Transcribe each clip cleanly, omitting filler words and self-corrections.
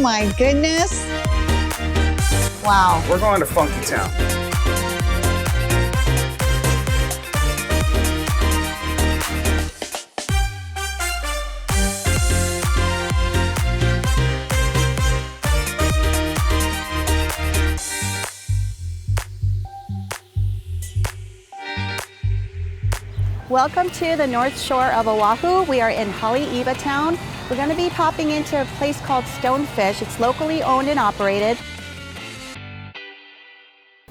my goodness. Wow. We're going to Funky Town. Welcome to the North Shore of Oahu. We are in Haleiwa town. We're going to be popping into a place called Stonefish. It's locally owned and operated.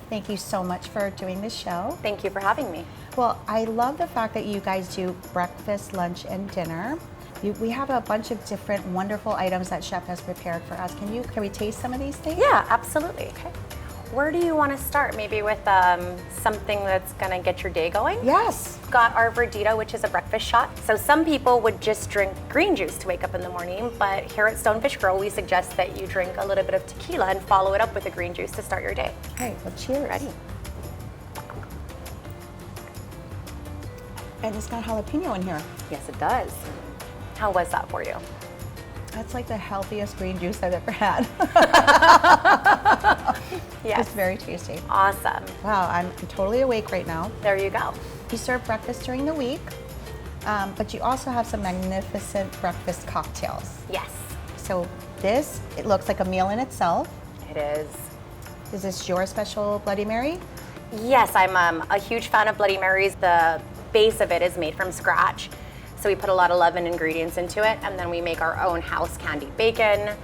Thank you so much for doing this show. Thank you for having me. Well, I love the fact that you guys do breakfast, lunch, and dinner. We have a bunch of different wonderful items that Chef has prepared for us. Can we taste some of these things? Yeah, absolutely. Okay. Where do you want to start? Maybe with something that's gonna get your day going? Yes. Got our verdita, which is a breakfast shot. So some people would just drink green juice to wake up in the morning, but here at Stonefish Grill, we suggest that you drink a little bit of tequila and follow it up with a green juice to start your day. Okay, well, cheers. Ready? And it's got jalapeno in here. Yes, it does. How was that for you? That's like the healthiest green juice I've ever had. Yes. It's very tasty. Awesome. Wow, I'm totally awake right now. There you go. You serve breakfast during the week, but you also have some magnificent breakfast cocktails. Yes. So this, it looks like a meal in itself. It is. Is this your special Bloody Mary? Yes, I'm a huge fan of Bloody Marys. The base of it is made from scratch. So we put a lot of love and ingredients into it, and then we make our own house candied bacon.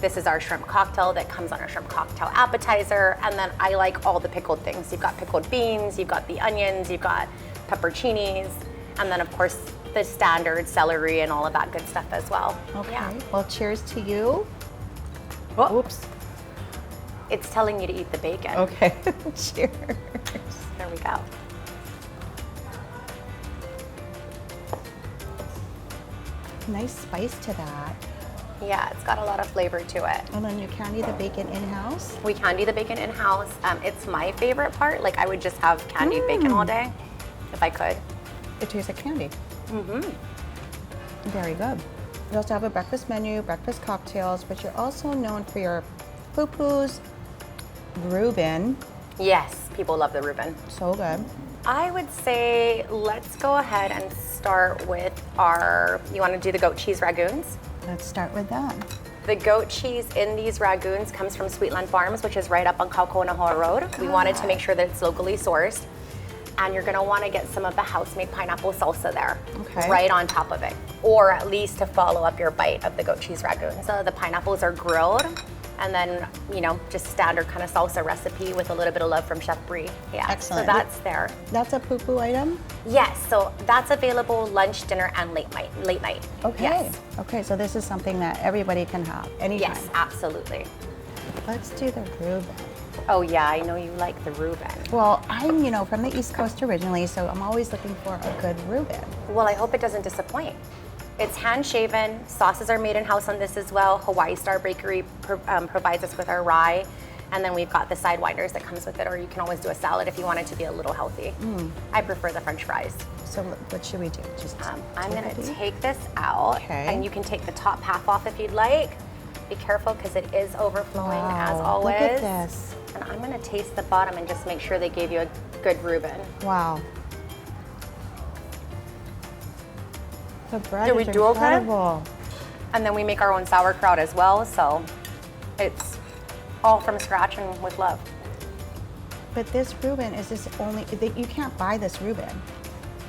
This is our shrimp cocktail that comes on our shrimp cocktail appetizer, and then I like all the pickled things. You've got pickled beans, you've got the onions, you've got pepperoncinis, and then of course the standard celery and all of that good stuff as well. Okay, Yeah. well cheers to you. Oh. Oops. It's telling you to eat the bacon. Okay, cheers. There we go. Nice spice to that. Yeah, it's got a lot of flavor to it. And then you candy the bacon in-house? We candy the bacon in-house. It's my favorite part. Like I would just have candied bacon all day if I could. It tastes like candy. Mm-hmm. Very good. You also have a breakfast menu, breakfast cocktails, but you're also known for your poo-poos, Reuben. Yes, people love the Reuben. So good. I would say let's go ahead and start with you want to do the goat cheese ragoons? Let's start with that. The goat cheese in these ragoons comes from Sweetland Farms, which is right up on Kaukonahoa Road. We wanted to make sure that it's locally sourced. And you're gonna wanna get some of the house-made pineapple salsa there, Okay. right on top of it. Or at least to follow up your bite of the goat cheese ragoon. So the pineapples are grilled, and then, just standard kind of salsa recipe with a little bit of love from Chef Brie. Yeah, Excellent. So that's there. That's a poo-poo item? Yes, so that's available lunch, dinner, and late night. Okay. Yes. Okay, so this is something that everybody can have anytime. Yes, absolutely. Let's do the Reuben. Oh yeah, I know you like the Reuben. Well, I'm, from the East Coast originally, so I'm always looking for a good Reuben. Well, I hope it doesn't disappoint. It's hand shaven. Sauces are made in-house on this as well. Hawaii Star Bakery provides us with our rye. And then we've got the sidewinders that comes with it, or you can always do a salad if you want it to be a little healthy. I prefer the French fries. So what should we do? Just I'm gonna take this out, Okay. and you can take the top half off if you'd like. Be careful because it is overflowing as Wow, always. look at this. And I'm gonna taste the bottom and just make sure they gave you a good Reuben. Wow. The bread Did we is do okay? incredible. And then we make our own sauerkraut as well, so it's all from scratch and with love. But this Reuben is this only, you can't buy this Reuben.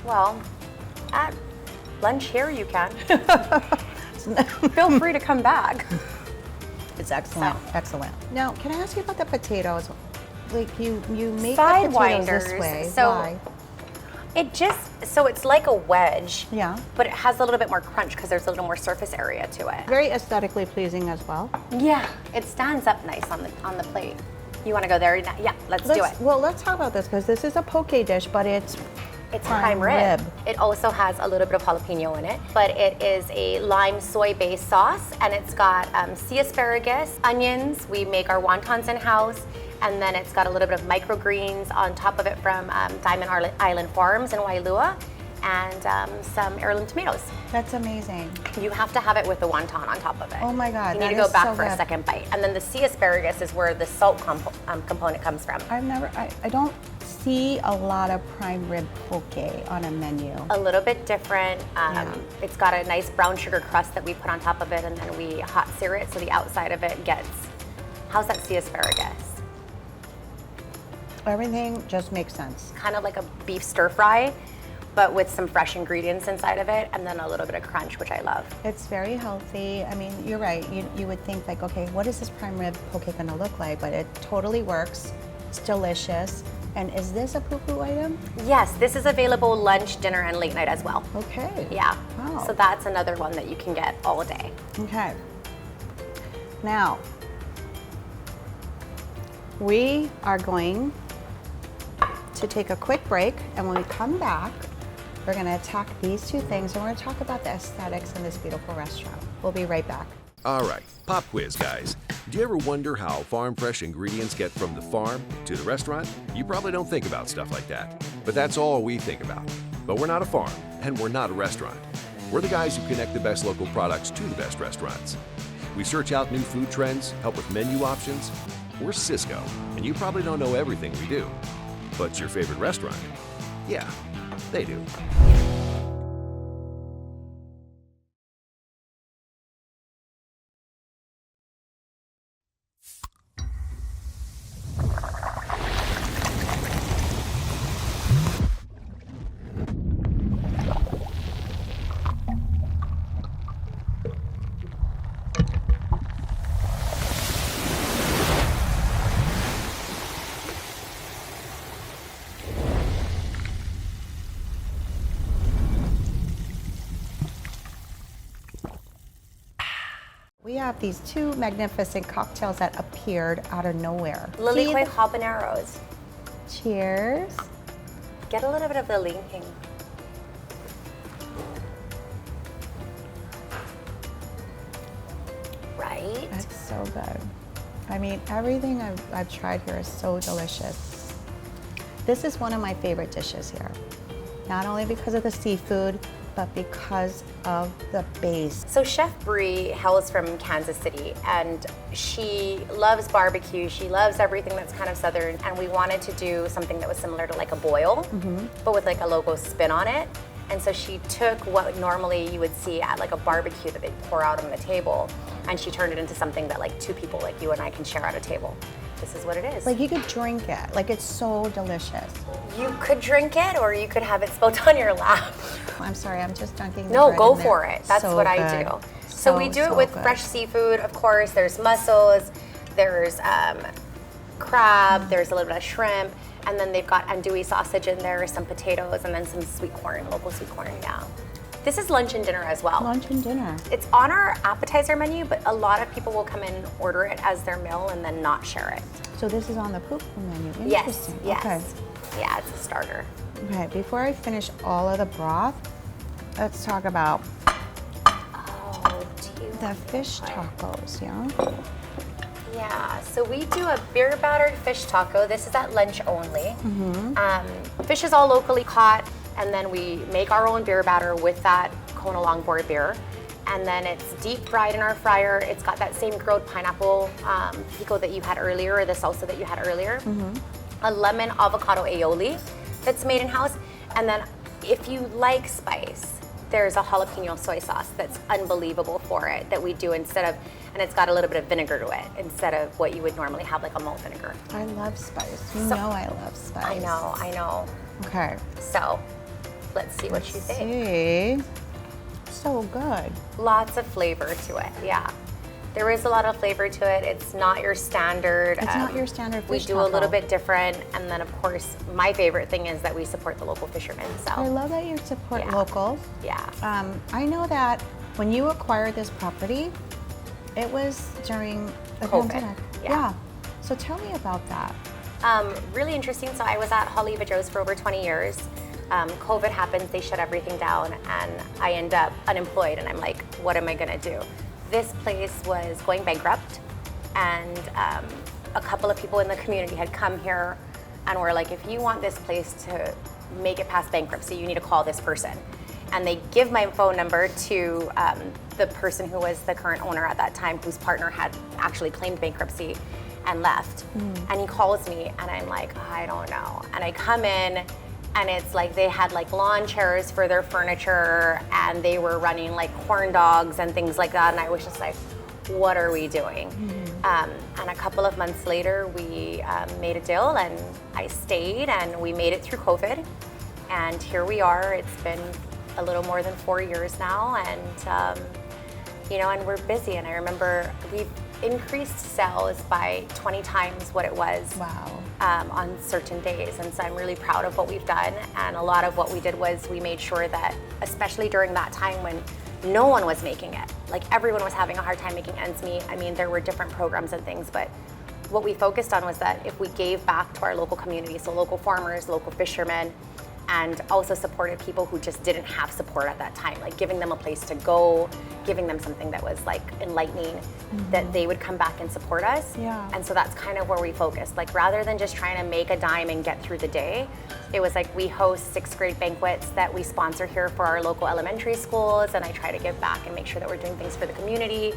Well, at lunch here you can. Feel free to come back. It's excellent, So. excellent. Now, can I ask you about the potatoes? Like you make the Sidewinders. potatoes this way. So Why? It's like a wedge. Yeah. But it has a little bit more crunch because there's a little more surface area to it. Very aesthetically pleasing as well. Yeah, it stands up nice on the plate. You want to go there? Yeah, let's do it. Well, let's talk about this because this is a poke dish, but it's prime rib. It also has a little bit of jalapeno in it, but it is a lime soy-based sauce, and it's got sea asparagus, onions. We make our wontons in-house, and then it's got a little bit of microgreens on top of it from Diamond Island Farms in Wailua. and some heirloom tomatoes. That's amazing. You have to have it with the wonton on top of it. Oh my God, You need that to go is back so for a good. second bite. And then the sea asparagus is where the salt component comes from. I don't see a lot of prime rib poke on a menu. A little bit different. Yeah. It's got a nice brown sugar crust that we put on top of it, and then we hot sear it so the outside of it gets, how's that sea asparagus? Everything just makes sense. Kind of like a beef stir fry, but with some fresh ingredients inside of it, and then a little bit of crunch, which I love. It's very healthy. I mean, you're right. You would think like, okay, what is this prime rib poke gonna look like? But it totally works. It's delicious. And is this a poo-poo item? Yes, this is available lunch, dinner, and late night as well. Okay. Yeah. Wow. So that's another one that you can get all day. Okay. Now, we are going to take a quick break, and when we come back, we're going to attack these two things, and we're going to talk about the aesthetics in this beautiful restaurant. We'll be right back. All right, pop quiz, guys. Do you ever wonder how farm fresh ingredients get from the farm to the restaurant? You probably don't think about stuff like that, but that's all we think about. But we're not a farm, and we're not a restaurant. We're the guys who connect the best local products to the best restaurants. We search out new food trends, help with menu options. We're Cisco, and you probably don't know everything we do. But your favorite restaurant? Yeah, they do. We have these two magnificent cocktails that appeared out of nowhere. Lily See Quay the- habaneros. Cheers. Get a little bit of the lean king. Right? That's so good. I mean, everything I've tried here is so delicious. This is one of my favorite dishes here. Not only because of the seafood, but because of the base. So Chef Brie hails from Kansas City, and she loves barbecue. She loves everything that's kind of southern, and we wanted to do something that was similar to like a boil, but with like a local spin on it. And so she took what normally you would see at like a barbecue that they pour out on the table, and she turned it into something that like two people like you and I can share at a table. This is what it is. Like you could drink it. Like it's so delicious. You could drink it, or you could have it spilled on your lap. I'm sorry, I'm just dunking the No, bread go in for there. it. That's So what I good. do. So we do it with good. fresh seafood, of course. There's mussels, there's crab, there's a little bit of shrimp, and then they've got andouille sausage in there, some potatoes, and then some sweet corn, local sweet corn, yeah. This is lunch and dinner as well. Lunch and dinner. It's on our appetizer menu, but a lot of people will come in and order it as their meal and then not share it. So this is on the poop menu. Yes, Interesting. yes. Okay. Yeah, it's a starter. Okay, before I finish all of the broth, let's talk about Oh, do you the want fish one? tacos, yeah? Yeah, so we do a beer battered fish taco. This is at lunch only. Fish is all locally caught, and then we make our own beer batter with that Kona Longboard beer. And then it's deep fried in our fryer. It's got that same grilled pineapple pico that you had earlier, or the salsa that you had earlier. A lemon avocado aioli that's made in-house. And then if you like spice, there's a jalapeno soy sauce that's unbelievable for it that we do instead of, and it's got a little bit of vinegar to it instead of what you would normally have like a malt vinegar. I love spice. You So- know I love spice. I know. Okay. So let's see what you think. See? So good. Lots of flavor to it, yeah. There is a lot of flavor to it. It's not your standard. It's not your standard We fish do a little taco. bit different, and then of course, my favorite thing is that we support the local fishermen. I So love that you support Yeah. locals. yeah, I know that when you acquired this property, it was during the COVID, pandemic. yeah. So tell me about that. really interesting. So I was at Haleiwa Joe's for over 20 years. COVID happens, they shut everything down, and I end up unemployed, and I'm like, what am I gonna do? This place was going bankrupt, and a couple of people in the community had come here and were like, if you want this place to make it past bankruptcy, you need to call this person. And they give my phone number to the person who was the current owner at that time, whose partner had actually claimed bankruptcy and left. And he calls me and I'm like, I don't know. And I come in and it's like they had like lawn chairs for their furniture and they were running like corn dogs and things like that. And I was just like, what are we doing? And a couple of months later, we made a deal and I stayed and we made it through COVID. And here we are. It's been a little more than 4 years now. And, and we're busy. And I remember we've increased sales by 20 times what it was on certain days. And so I'm really proud of what we've done. And a lot of what we did was we made sure that, especially during that time when no one was making it, like everyone was having a hard time making ends meet. I mean, there were different programs and things, but what we focused on was that if we gave back to our local community, so local farmers, local fishermen, and also supported people who just didn't have support at that time, like giving them a place to go, giving them something that was like enlightening, that they would come back and support us. And so that's kind of where we focused. Like rather than just trying to make a dime and get through the day, it was like we host 6th grade banquets that we sponsor here for our local elementary schools, and I try to give back and make sure that we're doing things for the community.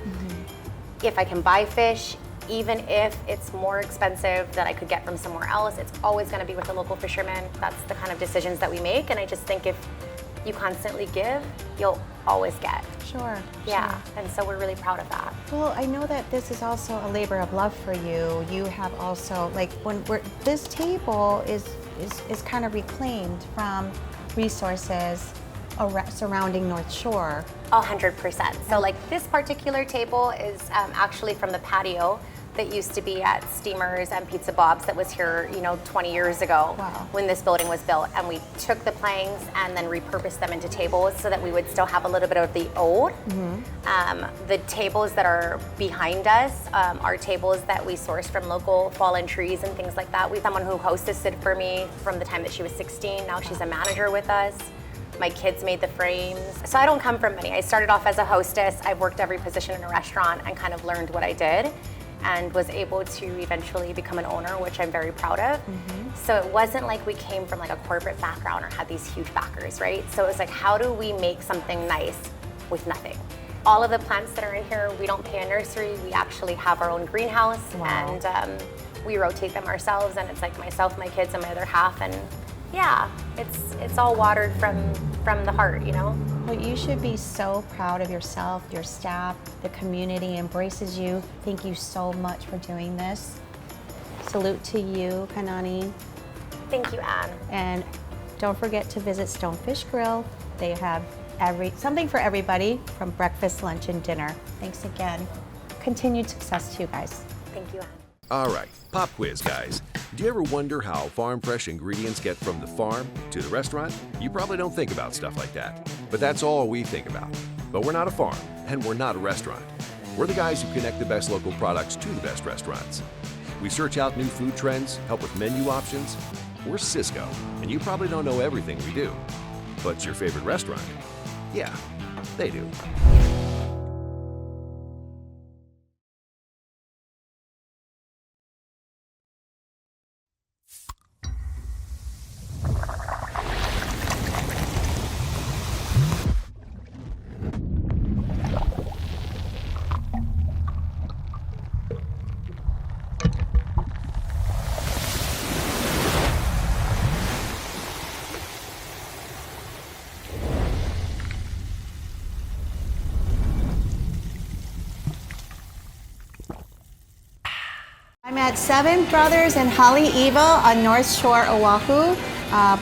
If I can buy fish, even if it's more expensive that I could get from somewhere else, it's always going to be with the local fishermen. That's the kind of decisions that we make, and I just think if you constantly give, you'll always get. Sure. Yeah, and so we're really proud of that. Well, I know that this is also a labor of love for you. You have also, like, this table is kind of reclaimed from resources surrounding North Shore. 100%. So like this particular table is actually from the patio that used to be at Steamers and Pizza Bob's that was here, 20 years ago when this building was built. And we took the planks and then repurposed them into tables so that we would still have a little bit of the old. The tables that are behind us are tables that we sourced from local fallen trees and things like that. We have someone who hostessed for me from the time that she was 16. Now she's a manager with us. My kids made the frames. So I don't come from many. I started off as a hostess. I've worked every position in a restaurant and kind of learned what I did and was able to eventually become an owner, which I'm very proud of. So it wasn't like we came from like a corporate background or had these huge backers, right? So it was like, how do we make something nice with nothing? All of the plants that are in here, we don't pay a nursery. We actually have our own greenhouse and we rotate them ourselves, and it's like myself, my kids, and my other half, and yeah, it's all watered from the heart, Well, you should be so proud of yourself, your staff, the community embraces you. Thank you so much for doing this. Salute to you, Kanani. Thank you, Anne. And don't forget to visit Stonefish Grill. They have something for everybody from breakfast, lunch, and dinner. Thanks again. Continued success to you guys. Thank you, Anne. All right, pop quiz, guys. Do you ever wonder how farm fresh ingredients get from the farm to the restaurant? You probably don't think about stuff like that, but that's all we think about. But we're not a farm, and we're not a restaurant. We're the guys who connect the best local products to the best restaurants. We search out new food trends, help with menu options. We're Cisco, and you probably don't know everything we do. But your favorite restaurant? Yeah, they do. I'm at Seven Brothers in Haleiwa on North Shore, Oahu.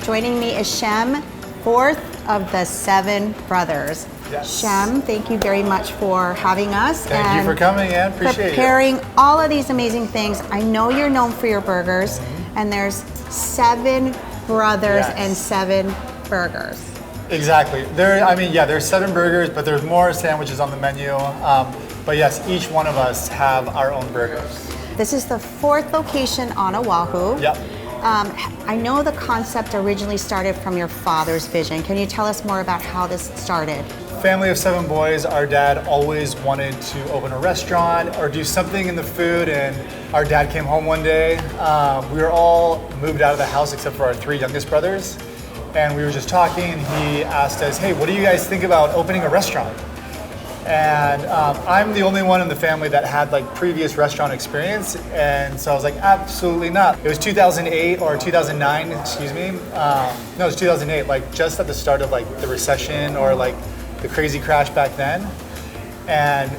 Joining me is Shem, fourth of the Seven Brothers. Yes. Shem, thank you very much for having us. Thank you for coming, Ann. Appreciate it. Preparing all of these amazing things. I know you're known for your burgers, and there's Seven Brothers and 7 burgers. Exactly. There's 7 burgers, but there's more sandwiches on the menu. But yes, each one of us have our own burgers. This is the 4th location on Oahu. Yep. I know the concept originally started from your father's vision. Can you tell us more about how this started? Family of 7 boys. Our dad always wanted to open a restaurant or do something in the food, and our dad came home one day. We were all moved out of the house except for our 3 youngest brothers. and we were just talking, and he asked us, hey, what do you guys think about opening a restaurant? And I'm the only one in the family that had like previous restaurant experience, and so I was like, absolutely not. It was 2008 or 2009, excuse me. No, it was 2008, like just at the start of like the recession or like the crazy crash back then. And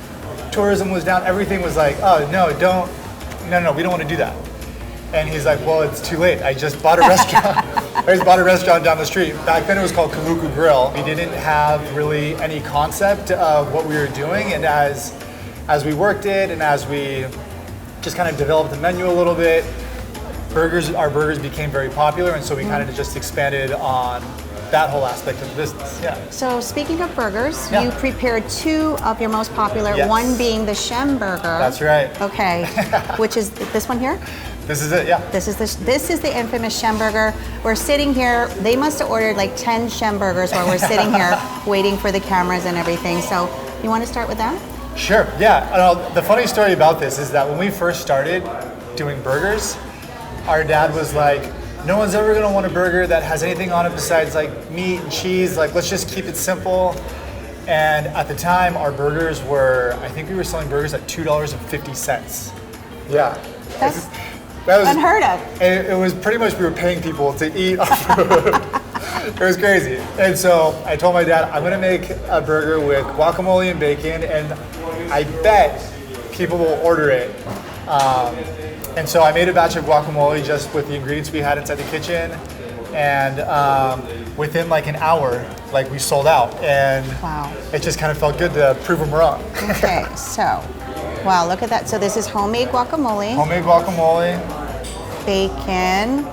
tourism was down, everything was like, oh no, we don't want to do that. And he's like, well, it's too late. I just bought a restaurant. I just bought a restaurant down the street. Back then it was called Stonefish Grill. We didn't have really any concept of what we were doing. And as we worked it and as we just kind of developed the menu a little bit, our burgers became very popular. And so we kind of just expanded on that whole aspect of the business. Yeah. So speaking of burgers, Yeah. you prepared two of your most popular, Yes. one being the Shem burger. That's right. Okay, which is this one here? This is it, yeah. This is the infamous Shem burger. We're sitting here. They must have ordered like 10 Shem burgers while we're sitting here waiting for the cameras and everything. So you want to start with that? Sure, yeah. The funny story about this is that when we first started doing burgers, our dad was like, no one's ever gonna want a burger that has anything on it besides like meat and cheese. Like, let's just keep it simple. And at the time, our burgers were, I think we were selling burgers at $2.50. Yeah. That's That was unheard of. It was pretty much we were paying people to eat our food. It was crazy. And so I told my dad, I'm gonna make a burger with guacamole and bacon, and I bet people will order it. And so I made a batch of guacamole just with the ingredients we had inside the kitchen, and within like an hour, like we sold out, and Wow. it just kind of felt good to prove them wrong. Okay, so, wow, look at that. So this is homemade guacamole, Homemade guacamole, bacon.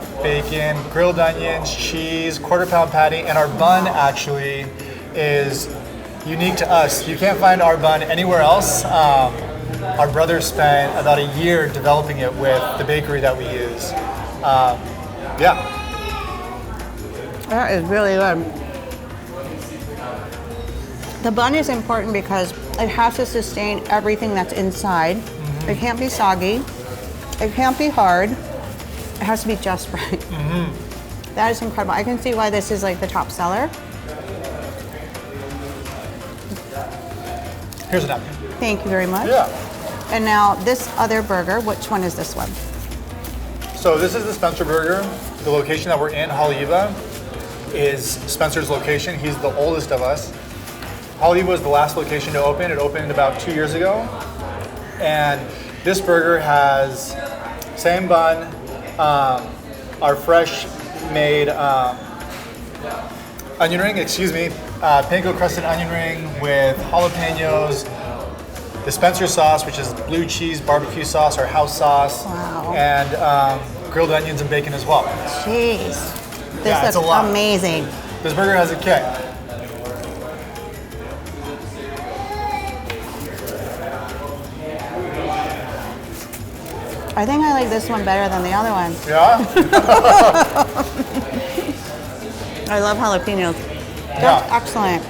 grilled onions, cheese, quarter-pound patty, and our bun actually is unique to us. You can't find our bun anywhere else. Our brother spent about a year developing it with the bakery that we use. Yeah. That is really good. The bun is important because it has to sustain everything that's inside. Mm-hmm. It can't be soggy. It can't be hard. It has to be just right. Mm-hmm. That is incredible. I can see why this is like the top seller. Here's a napkin. Thank you very much. Yeah. And now this other burger, which one is this one? So this is the Spencer Burger. The location that we're in, Haleiwa, is Spencer's location. He's the oldest of us. Haleiwa was the last location to open. It opened about 2 years ago. And this burger has same bun, our fresh made onion ring, panko crusted onion ring with jalapenos, the Spencer sauce, which is blue cheese barbecue sauce, our house sauce, Wow. and grilled onions and bacon as well. Jeez. This Yeah, it's a looks lot. amazing. This burger has a kick. I think I like this one better than the other one. Yeah? I love jalapenos. That's Yeah. excellent.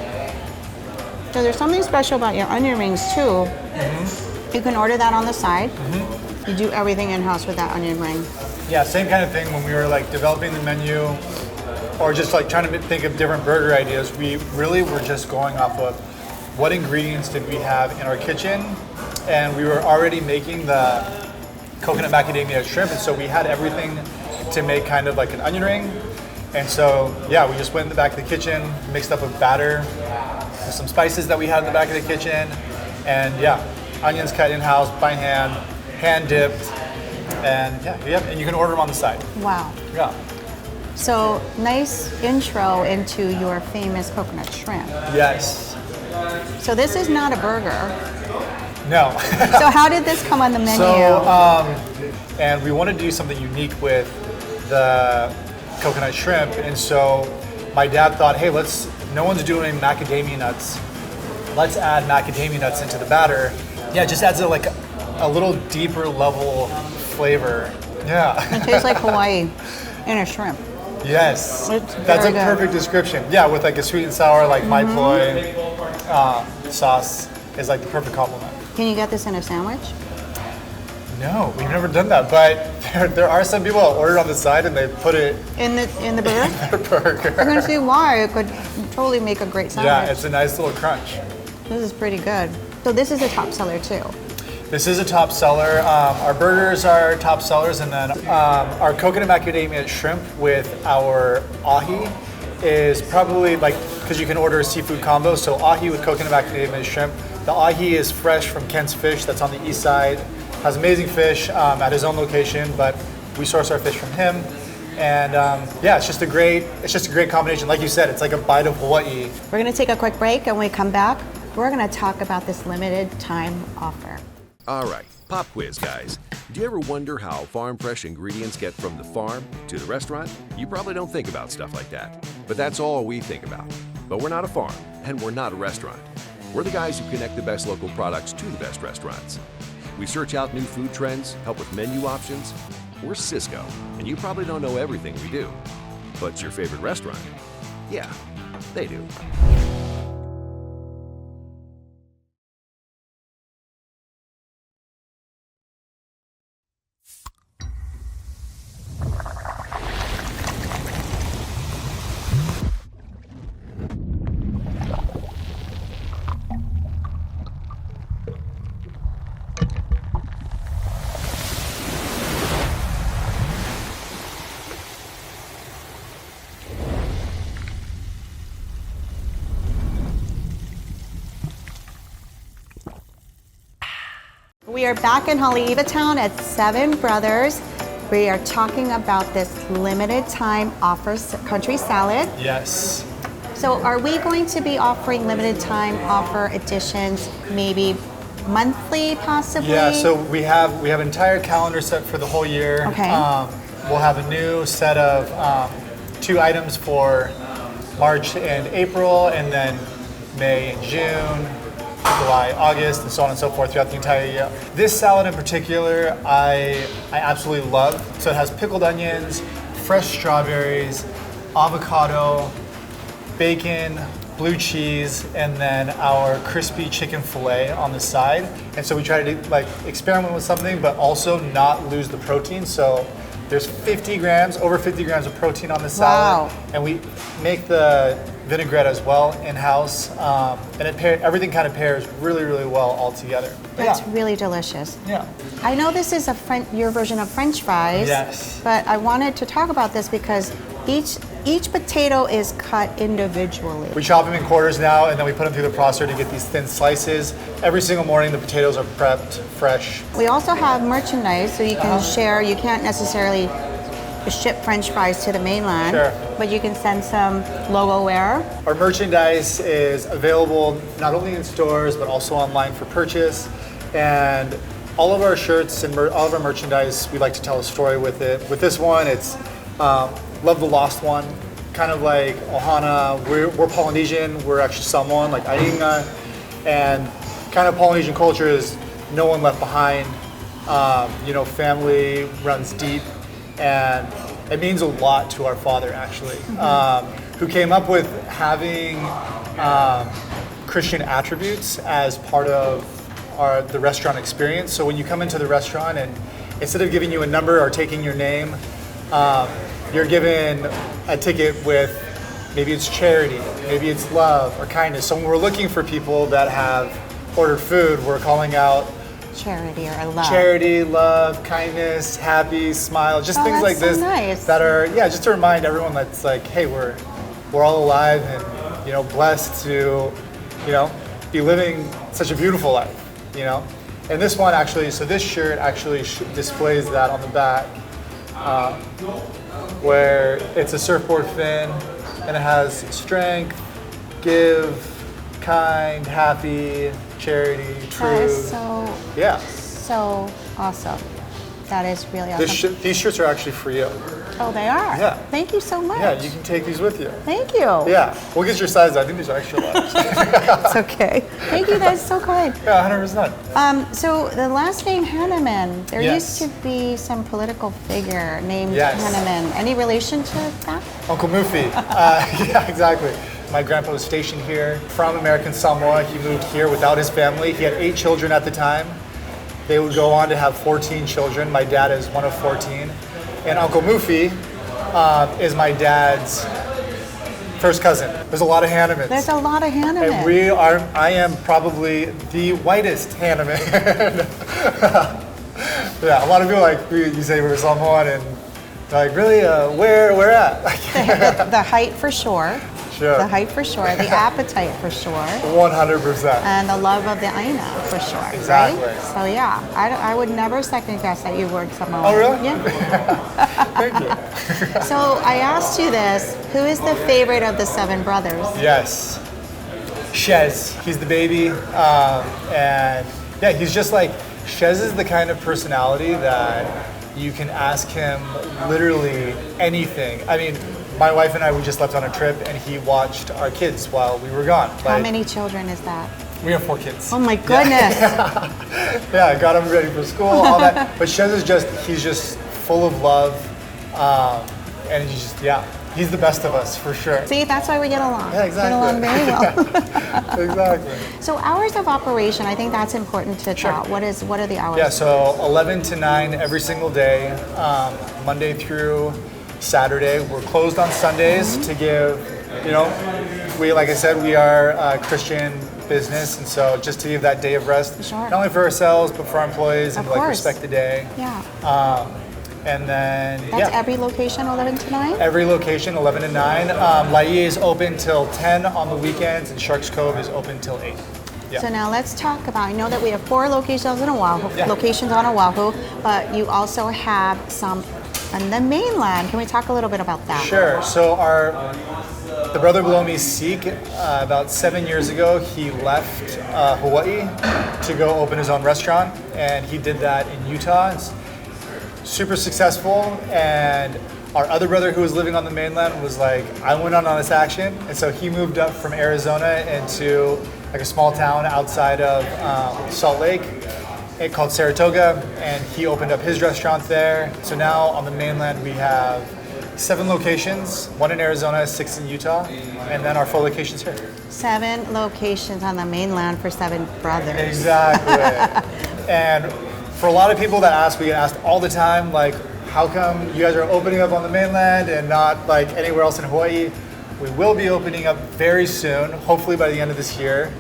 So there's something special about your onion rings too. Mm-hmm. You can order that on the side. You do everything in-house with that onion ring. Yeah, same kind of thing when we were like developing the menu or just like trying to think of different burger ideas. We really were just going off of what ingredients did we have in our kitchen, and we were already making the coconut macadamia shrimp, and so we had everything to make kind of like an onion ring. And so yeah, we just went in the back of the kitchen, mixed up a batter with some spices that we had in the back of the kitchen, and yeah, onions cut in-house by hand, hand dipped, and yeah, and you can order them on the side. Wow. Yeah. So nice intro into your famous coconut shrimp. Yes. So this is not a burger. No. So how did this come on the menu? And we wanted to do something unique with the coconut shrimp, and so my dad thought, hey, no one's doing macadamia nuts. Let's add macadamia nuts into the batter. Yeah, it just adds a little deeper level flavor. Yeah. It tastes like Hawaii in a shrimp. Yes. It's That's a very good. perfect description. Yeah, with like a sweet and sour like mai poi sauce is like the perfect complement. Can you get this in a sandwich? No, we've never done that, but there are some people that order on the side and they put it In the burger? in their burger. I'm gonna see why. It could totally make a great sandwich. Yeah, it's a nice little crunch. This is pretty good. So this is a top seller too. This is a top seller. Our burgers are top sellers, and then our coconut macadamia shrimp with our ahi is probably like, because you can order a seafood combo, so ahi with coconut macadamia shrimp. The ahi is fresh from Kent's Fish, that's on the east side. Has amazing fish at his own location, but we source our fish from him. And yeah, it's just a great combination. Like you said, it's like a bite of Hawaii. We're gonna take a quick break, and when we come back, we're gonna talk about this limited time offer. All right, pop quiz, guys. Do you ever wonder how farm fresh ingredients get from the farm to the restaurant? You probably don't think about stuff like that, but that's all we think about. But we're not a farm, and we're not a restaurant. We're the guys who connect the best local products to the best restaurants. We search out new food trends, help with menu options. We're Cisco, and you probably don't know everything we do. But your favorite restaurant? Yeah, they do. We are back in Haleiwa town at Seven Brothers. We are talking about this limited time offer country salad. Yes. So are we going to be offering limited time offer editions maybe monthly possibly? Yeah, so we have an entire calendar set for the whole year. Okay. We'll have a new set of 2 items for March and April, and then May and June, July, August, and so on and so forth throughout the entire year. This salad in particular, I absolutely love. So it has pickled onions, fresh strawberries, avocado, bacon, blue cheese, and then our crispy chicken fillet on the side. And so we try to like experiment with something, but also not lose the protein. So there's over 50 grams of protein on the salad. Wow. And we make the vinaigrette as well in-house. And everything kind of pairs really, really well all together. That's really delicious. Yeah. I know this is your version of French fries. Yes. But I wanted to talk about this because each potato is cut individually. We chop them in quarters now, and then we put them through the processor to get these thin slices. Every single morning, the potatoes are prepped fresh. We also have merchandise, so you can share. You can't necessarily ship French fries to the mainland, Sure. but you can send some logo wear. Our merchandise is available not only in stores, but also online for purchase. And all of our shirts and all of our merchandise, we like to tell a story with it. With this one, it's Love the Lost One. Kind of like Ohana, we're Polynesian, we're actually Samoan, like Ainga. And kind of Polynesian culture is no one left behind. Family runs deep. And it means a lot to our father, actually, who came up with having Christian attributes as part of the restaurant experience. So when you come into the restaurant, and instead of giving you a number or taking your name, you're given a ticket with maybe it's charity, maybe it's love or kindness. So when we're looking for people that have ordered food, we're calling out Charity or love. charity, love, kindness, happy, smile, just things like that's so this nice. that are, just to remind everyone that's like, hey, we're all alive and, blessed to, be living such a beautiful life, And this one actually, so this shirt actually displays that on the back, where it's a surfboard fin and it has strength, give, kind, happy, charity, true. That is so awesome. That is really awesome. These shirts are actually for you. Oh, they are? Yeah. Thank you so much. Yeah, you can take these with you. Thank you. Yeah, we'll get your size. I think these are extra large. It's okay. Thank you, that's so kind. Yeah, 100%. So the last name Hanneman, there Yes. used to be some political figure named Yes. Hanneman. Any relation to that? Uncle Mufi. Yeah, exactly. My grandpa was stationed here from American Samoa. He moved here without his family. He had 8 children at the time. They would go on to have 14 children. My dad is one of 14. And Uncle Mufi is my dad's first cousin. There's a lot of Hannemans. There's a lot of Hanneman. And I am probably the whitest Hanneman. Yeah, a lot of people you say we're Samoan and they're like, really, where at? The height for sure. Sure. The height for sure. The appetite for sure. 100%. And the love of the Aina for sure. Exactly. Right? So yeah, I would never second guess that you weren't Samoan. Oh, really? Yeah. Thank you. So I asked you this, who is the favorite of the 7 brothers? Yes. Shez. He's the baby. And yeah, he's just like, Shez is the kind of personality that you can ask him literally anything. I mean, my wife and I, we just left on a trip and he watched our kids while we were gone. How many children is that? We have 4 kids. Oh my goodness. Yeah, I got him ready for school, all that. But Shez is he's just full of love. And he's the best of us for sure. See, that's why we get along. Yeah, exactly. Get along very well. Exactly. So hours of operation, I think that's important to Sure. tell. What are the hours? Yeah, so 11 to 9 every single day, Monday through Saturday. We're closed on Sundays to give, like I said, we are a Christian business, and so just to give that day of rest, Sure. not only for ourselves, but for our employees, and Of to course. respect the day. Yeah. And then, That's every location, 11 to 9? Every location, 11 to 9. Laie is open till 10 on the weekends, and Sharks Cove is open till 8. Yeah. So now let's talk about, I know that we have 4 locations on Oahu, Yeah. but you also have some on the mainland. Can we talk a little bit about that? Sure. So the brother below me, Seek, about 7 years ago, he left Hawaii to go open his own restaurant, and he did that in Utah. It's super successful, and our other brother who was living on the mainland was like, I went on this action, and so he moved up from Arizona into like a small town outside of Salt Lake called Saratoga, and he opened up his restaurant there. So now on the mainland we have 7 locations, 1 in Arizona, 6 in Utah, and then our 4 locations here. 7 locations on the mainland for 7 brothers. Exactly. And for a lot of people that ask, we get asked all the time, like, how come you guys are opening up on the mainland and not like anywhere else in Hawaii? We will be opening up very soon, hopefully by the end of this year,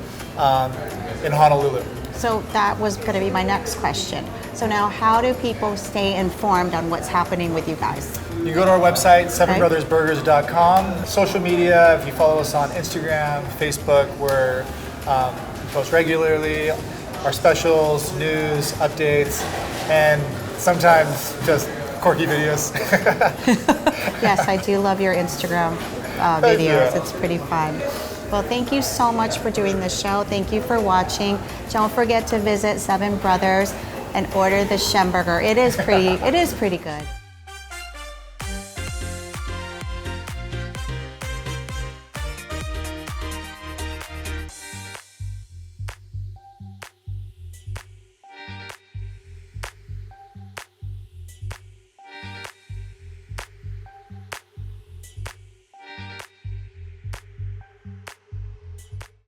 in Honolulu. So that was going to be my next question. So now how do people stay informed on what's happening with you guys? You go to our website, sevenbrothersburgers.com. Social media, if you follow us on Instagram, Facebook, we post regularly. Our specials, news, updates, and sometimes just quirky videos. Yes, I do love your Instagram videos. It's pretty fun. Well, thank you so much for doing the show. Thank you for watching. Don't forget to visit 7 Brothers and order the Schemberger. It is pretty good.